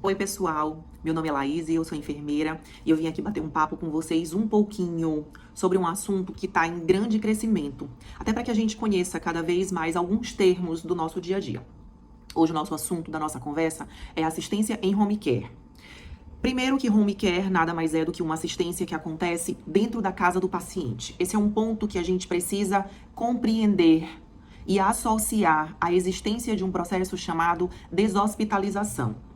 Oi, pessoal. Meu nome é Laís e eu sou enfermeira e eu vim aqui bater um papo com vocês um pouquinho sobre um assunto que está em grande crescimento, até para que a gente conheça cada vez mais alguns termos do nosso dia a dia. Hoje o nosso assunto da nossa conversa é assistência em home care. Primeiro que home care nada mais é do que uma assistência que acontece dentro da casa do paciente. Esse é um ponto que a gente precisa compreender e associar à existência de um processo chamado deshospitalização.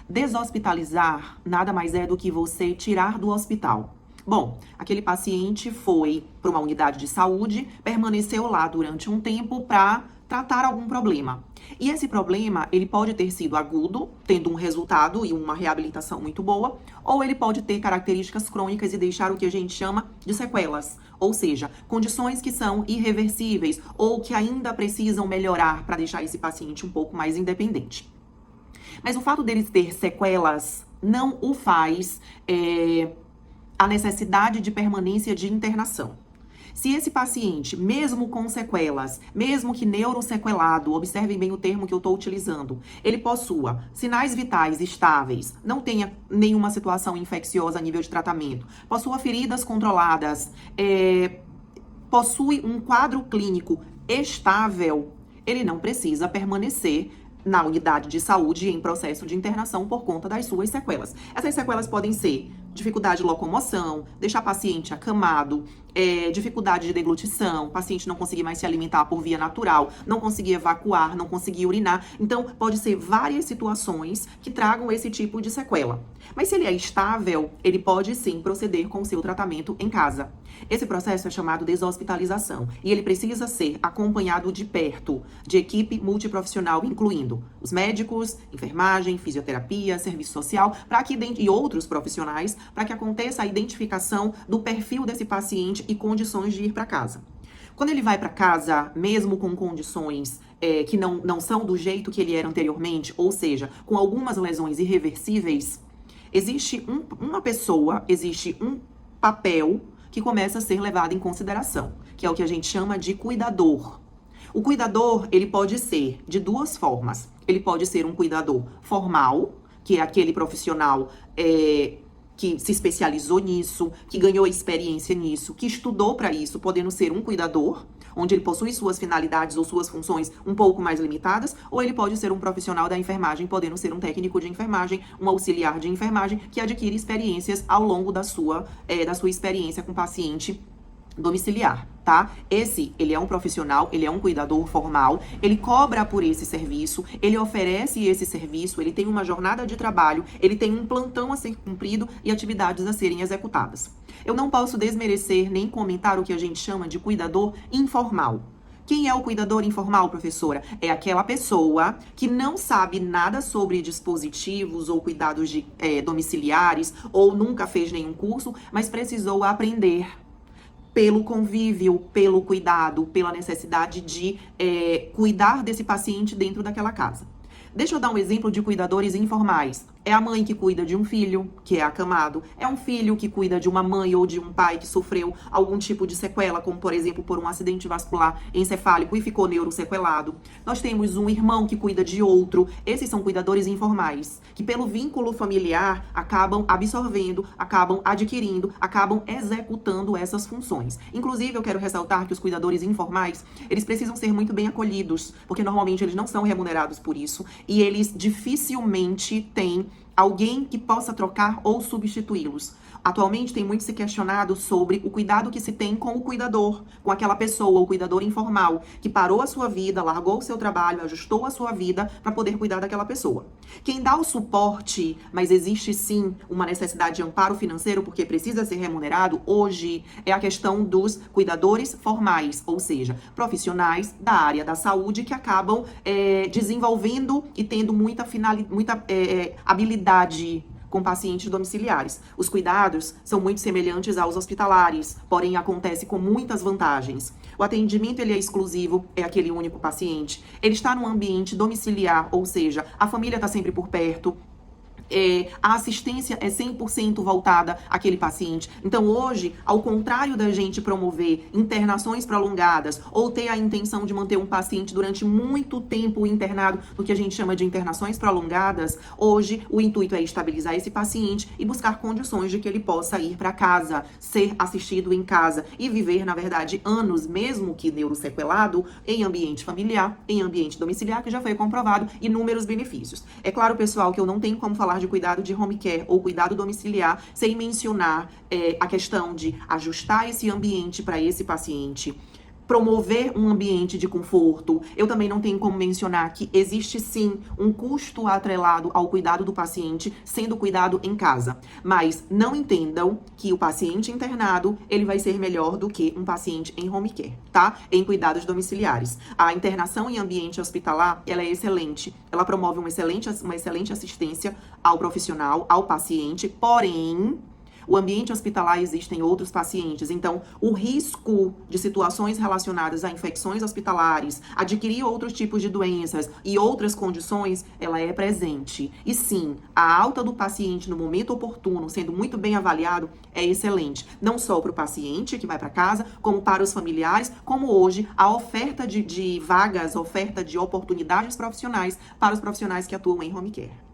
Deshospitalizar nada mais é do que você tirar do hospital. Bom, aquele paciente foi para uma unidade de saúde, permaneceu lá durante um tempo para tratar algum problema. E esse problema, ele pode ter sido agudo, tendo um resultado e uma reabilitação muito boa, ou ele pode ter características crônicas e deixar o que a gente chama de sequelas, ou seja, condições que são irreversíveis ou que ainda precisam melhorar para deixar esse paciente um pouco mais independente. Mas o fato dele ter sequelas não o faz a necessidade de permanência de internação. Se esse paciente, mesmo com sequelas, mesmo que neurosequelado, observem bem o termo que eu estou utilizando, ele possua sinais vitais estáveis, não tenha nenhuma situação infecciosa a nível de tratamento, possua feridas controladas, possui um quadro clínico estável, ele não precisa permanecer na unidade de saúde em processo de internação por conta das suas sequelas. Essas sequelas podem ser dificuldade de locomoção, deixar paciente acamado, dificuldade de deglutição, paciente não conseguir mais se alimentar por via natural, não conseguir evacuar, não conseguir urinar. Então, pode ser várias situações que tragam esse tipo de sequela. Mas se ele é estável, ele pode sim proceder com o seu tratamento em casa. Esse processo é chamado deshospitalização e ele precisa ser acompanhado de perto de equipe multiprofissional, incluindo os médicos, enfermagem, fisioterapia, serviço social, e outros profissionais, para que aconteça a identificação do perfil desse paciente e condições de ir para casa. Quando ele vai para casa, mesmo com condições que não são do jeito que ele era anteriormente, ou seja, com algumas lesões irreversíveis, existe um papel que começa a ser levado em consideração, que é o que a gente chama de cuidador. O cuidador, ele pode ser de duas formas. Ele pode ser um cuidador formal, que é aquele profissional que se especializou nisso, que ganhou experiência nisso, que estudou para isso, podendo ser um cuidador, onde ele possui suas finalidades ou suas funções um pouco mais limitadas, ou ele pode ser um profissional da enfermagem, podendo ser um técnico de enfermagem, um auxiliar de enfermagem, que adquire experiências ao longo da sua experiência com paciente domiciliar, tá? Ele é um profissional, ele é um cuidador formal, ele cobra por esse serviço, ele oferece esse serviço, ele tem uma jornada de trabalho, ele tem um plantão a ser cumprido e atividades a serem executadas. Eu não posso desmerecer nem comentar o que a gente chama de cuidador informal. Quem é o cuidador informal, professora? É aquela pessoa que não sabe nada sobre dispositivos ou cuidados domiciliares ou nunca fez nenhum curso, mas precisou aprender pelo convívio, pelo cuidado, pela necessidade de cuidar desse paciente dentro daquela casa. Deixa eu dar um exemplo de cuidadores informais. É a mãe que cuida de um filho, que é acamado. É um filho que cuida de uma mãe ou de um pai que sofreu algum tipo de sequela, como, por exemplo, por um acidente vascular encefálico e ficou neurosequelado. Nós temos um irmão que cuida de outro. Esses são cuidadores informais, que pelo vínculo familiar acabam absorvendo, acabam adquirindo, acabam executando essas funções. Inclusive, eu quero ressaltar que os cuidadores informais, eles precisam ser muito bem acolhidos, porque normalmente eles não são remunerados por isso e eles dificilmente têm alguém que possa trocar ou substituí-los. Atualmente tem muito se questionado sobre o cuidado que se tem com o cuidador, com aquela pessoa, o cuidador informal, que parou a sua vida, largou o seu trabalho, ajustou a sua vida para poder cuidar daquela pessoa. Quem dá o suporte, mas existe sim uma necessidade de amparo financeiro porque precisa ser remunerado, hoje é a questão dos cuidadores formais, ou seja, profissionais da área da saúde que acabam desenvolvendo e tendo muita habilidade com pacientes domiciliares. Os cuidados são muito semelhantes aos hospitalares, porém acontece com muitas vantagens. O atendimento ele é exclusivo, é aquele único paciente. Ele está num ambiente domiciliar, ou seja, a família está sempre por perto. A assistência é 100% voltada àquele paciente. Então, hoje, ao contrário da gente promover internações prolongadas ou ter a intenção de manter um paciente durante muito tempo internado, no que a gente chama de internações prolongadas, hoje o intuito é estabilizar esse paciente e buscar condições de que ele possa ir para casa, ser assistido em casa e viver, na verdade, anos, mesmo que neurosequelado, em ambiente familiar, em ambiente domiciliar, que já foi comprovado, inúmeros benefícios. É claro, pessoal, que eu não tenho como falar de cuidado de home care ou cuidado domiciliar sem mencionar a questão de ajustar esse ambiente para esse paciente, promover um ambiente de conforto. Eu também não tenho como mencionar que existe sim um custo atrelado ao cuidado do paciente, sendo cuidado em casa. Mas não entendam que o paciente internado, ele vai ser melhor do que um paciente em home care, tá? Em cuidados domiciliares. A internação em ambiente hospitalar, ela é excelente. Ela promove uma excelente assistência ao profissional, ao paciente, porém, o ambiente hospitalar existem outros pacientes, então o risco de situações relacionadas a infecções hospitalares, adquirir outros tipos de doenças e outras condições, ela é presente. E sim, a alta do paciente no momento oportuno, sendo muito bem avaliado, é excelente. Não só para o paciente que vai para casa, como para os familiares, como hoje a oferta de vagas, oferta de oportunidades profissionais para os profissionais que atuam em home care.